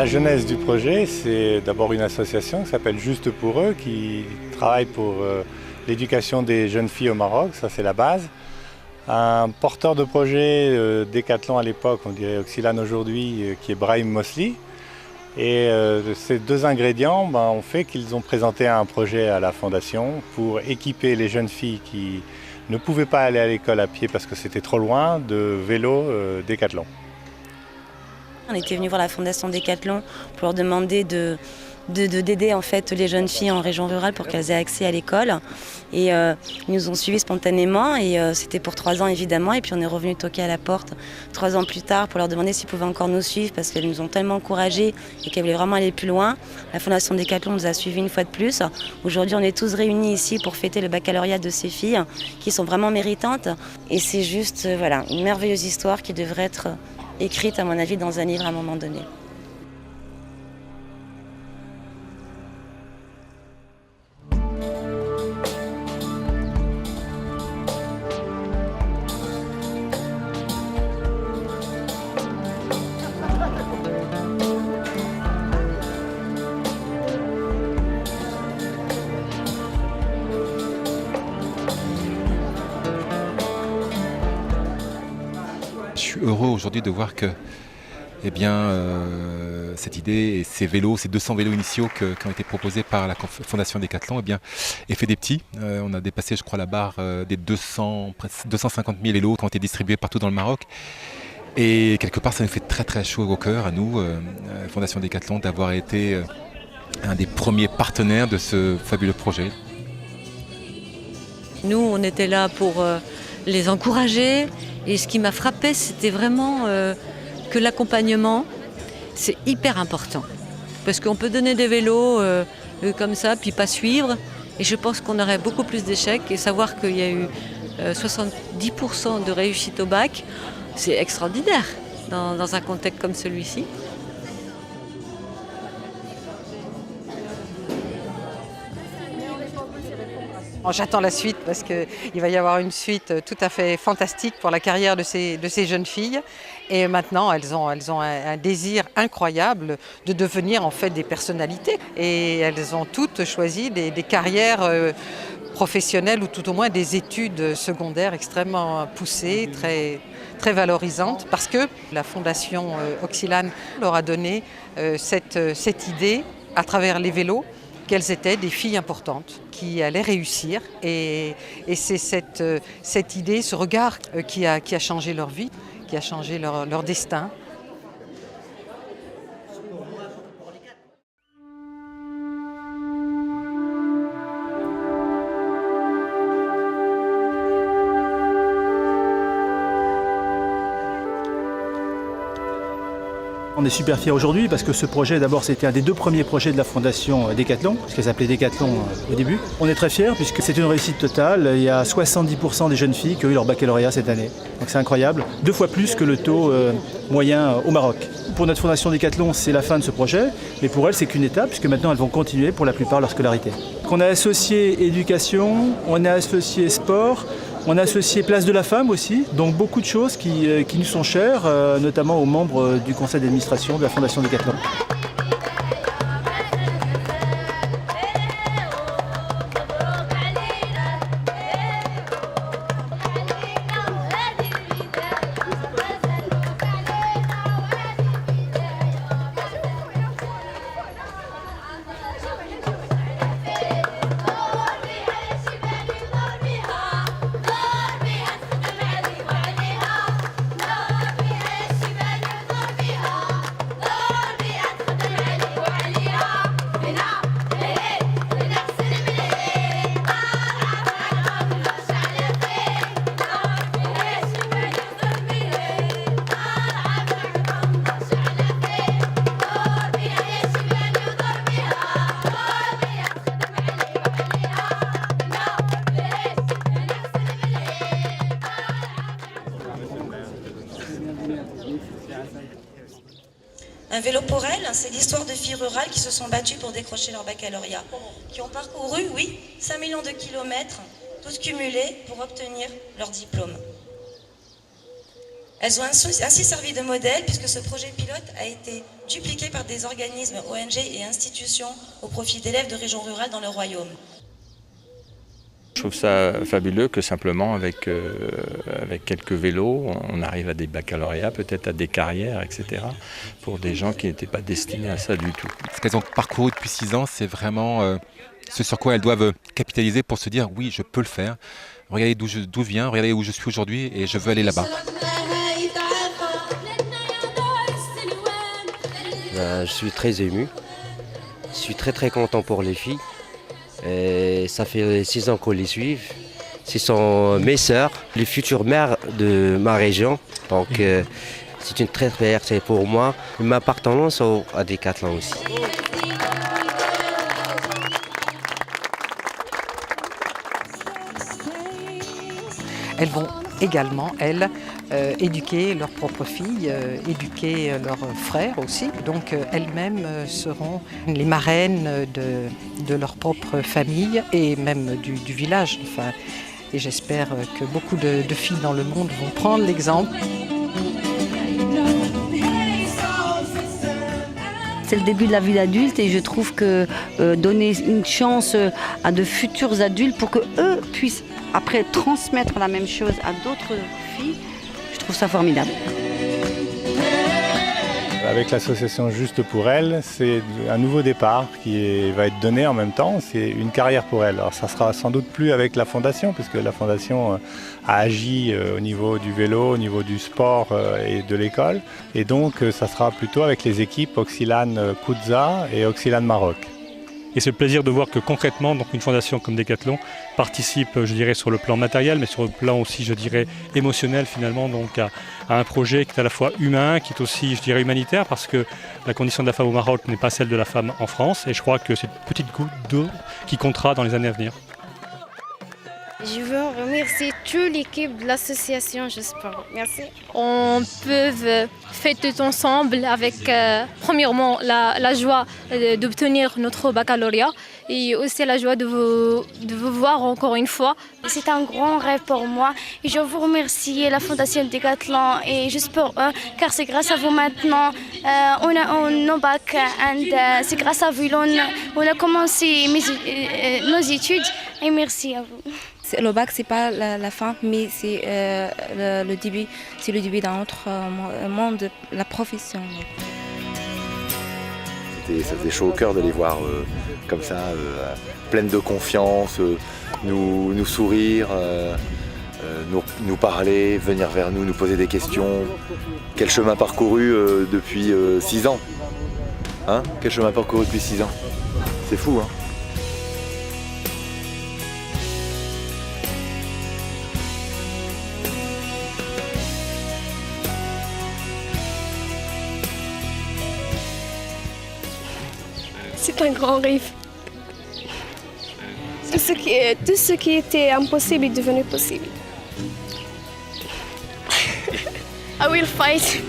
La genèse du projet, c'est d'abord une association qui s'appelle Juste pour eux, qui travaille pour l'éducation des jeunes filles au Maroc, ça c'est la base. Un porteur de projet Décathlon à l'époque, on dirait Oxylane aujourd'hui, qui est Brahim Mosli. Et ces deux ingrédients ont fait qu'ils ont présenté un projet à la fondation pour équiper les jeunes filles qui ne pouvaient pas aller à l'école à pied parce que c'était trop loin, de vélos Décathlon. On était venu voir la fondation Décathlon pour leur demander d'aider en fait les jeunes filles en région rurale pour qu'elles aient accès à l'école. Et ils nous ont suivis spontanément et c'était pour 3 ans évidemment. Et puis on est revenu toquer à la porte 3 ans plus tard pour leur demander s'ils pouvaient encore nous suivre parce qu'elles nous ont tellement encouragés et qu'elles voulaient vraiment aller plus loin. La fondation Décathlon nous a suivis une fois de plus. Aujourd'hui on est tous réunis ici pour fêter le baccalauréat de ces filles qui sont vraiment méritantes. Et c'est juste voilà, une merveilleuse histoire qui devrait être écrite à mon avis dans un livre à un moment donné. Je suis heureux aujourd'hui de voir que cette idée et ces vélos, ces 200 vélos initiaux qui ont été proposés par la Fondation Décathlon est fait des petits. On a dépassé, je crois, la barre des 250 000 vélos qui ont été distribués partout dans le Maroc. Et quelque part, ça nous fait très très chaud au cœur à nous, Fondation Décathlon, d'avoir été un des premiers partenaires de ce fabuleux projet. Nous, on était là pour les encourager. Et ce qui m'a frappé, c'était vraiment que l'accompagnement, c'est hyper important. Parce qu'on peut donner des vélos comme ça, puis pas suivre. Et je pense qu'on aurait beaucoup plus d'échecs. Et savoir qu'il y a eu 70% de réussite au bac, c'est extraordinaire dans un contexte comme celui-ci. J'attends la suite parce qu'il va y avoir une suite tout à fait fantastique pour la carrière de ces jeunes filles. Et maintenant, elles ont un désir incroyable de devenir en fait des personnalités. Et elles ont toutes choisi des carrières professionnelles ou tout au moins des études secondaires extrêmement poussées, très, très valorisantes. Parce que la Fondation Oxylane leur a donné cette idée à travers les vélos, qu'elles étaient des filles importantes qui allaient réussir. Et c'est cette idée, ce regard qui a changé leur vie, qui a changé leur destin. On est super fiers aujourd'hui parce que ce projet, d'abord, c'était un des 2 premiers projets de la Fondation Décathlon, parce qu'elle s'appelait Décathlon au début. On est très fiers puisque c'est une réussite totale. Il y a 70% des jeunes filles qui ont eu leur baccalauréat cette année. Donc c'est incroyable, 2 fois plus que le taux moyen au Maroc. Pour notre Fondation Décathlon, c'est la fin de ce projet, mais pour elles, c'est qu'une étape, puisque maintenant elles vont continuer pour la plupart leur scolarité. On a associé éducation, on a associé sport, on a associé place de la femme aussi, donc beaucoup de choses qui nous sont chères, notamment aux membres du conseil d'administration de la Fondation Décathlon. Un vélo pour elles, c'est l'histoire de filles rurales qui se sont battues pour décrocher leur baccalauréat, qui ont parcouru, oui, 5 millions de kilomètres, tous cumulés pour obtenir leur diplôme. Elles ont ainsi servi de modèle puisque ce projet pilote a été dupliqué par des organismes, ONG et institutions au profit d'élèves de régions rurales dans le royaume. Je trouve ça fabuleux que simplement avec quelques vélos, on arrive à des baccalauréats, peut-être à des carrières, etc. pour des gens qui n'étaient pas destinés à ça du tout. Ce qu'elles ont parcouru depuis 6 ans, c'est vraiment ce sur quoi elles doivent capitaliser pour se dire oui, je peux le faire. Regardez d'où je viens, regardez où je suis aujourd'hui et je veux aller là-bas. Je suis très ému. Je suis très content pour les filles. Et ça fait 6 ans qu'on les suit. Ce sont mes sœurs, les futures mères de ma région. Donc c'est une très fierté pour moi. Ma appartenance à Decathlon aussi. Elles vont également, elles, éduquer leurs propres filles, éduquer leurs frères aussi. Donc elles-mêmes seront les marraines de leur propre famille et même du village. Enfin, et j'espère que beaucoup de filles dans le monde vont prendre l'exemple. C'est le début de la vie d'adulte et je trouve que donner une chance à de futurs adultes pour qu'eux puissent après transmettre la même chose à d'autres filles, je trouve ça formidable. Avec l'association Juste pour elles, c'est un nouveau départ qui va être donné en même temps. C'est une carrière pour elles. Alors ça sera sans doute plus avec la fondation, puisque la fondation a agi au niveau du vélo, au niveau du sport et de l'école. Et donc ça sera plutôt avec les équipes Oxylane Kouza et Oxylane Maroc. Et c'est le plaisir de voir que concrètement, donc une fondation comme Decathlon participe, je dirais, sur le plan matériel, mais sur le plan aussi, je dirais, émotionnel finalement, donc à un projet qui est à la fois humain, qui est aussi, je dirais, humanitaire, parce que la condition de la femme au Maroc n'est pas celle de la femme en France, et je crois que c'est une petite goutte d'eau qui comptera dans les années à venir. Je veux remercier toute l'équipe de l'association Juste pour eux. Merci. On peut fêter tout ensemble avec, premièrement, la joie d'obtenir notre baccalauréat et aussi la joie de vous voir encore une fois. C'est un grand rêve pour moi et je vous remercie la Fondation Decathlon et Juste pour eux car c'est grâce à vous maintenant on a nos bacs et c'est grâce à vous on a commencé nos études et merci à vous. Le bac, c'est pas la fin, mais c'est le début. C'est le début d'un autre monde, la profession. Ça faisait chaud au cœur de les voir comme ça, pleines de confiance, nous sourire, nous parler, venir vers nous poser des questions. Quel chemin parcouru depuis 6 ans, hein? Quel chemin parcouru depuis 6 ans? C'est fou, hein? C'est un grand rêve. Tout ce qui était impossible est devenu possible. I will fight.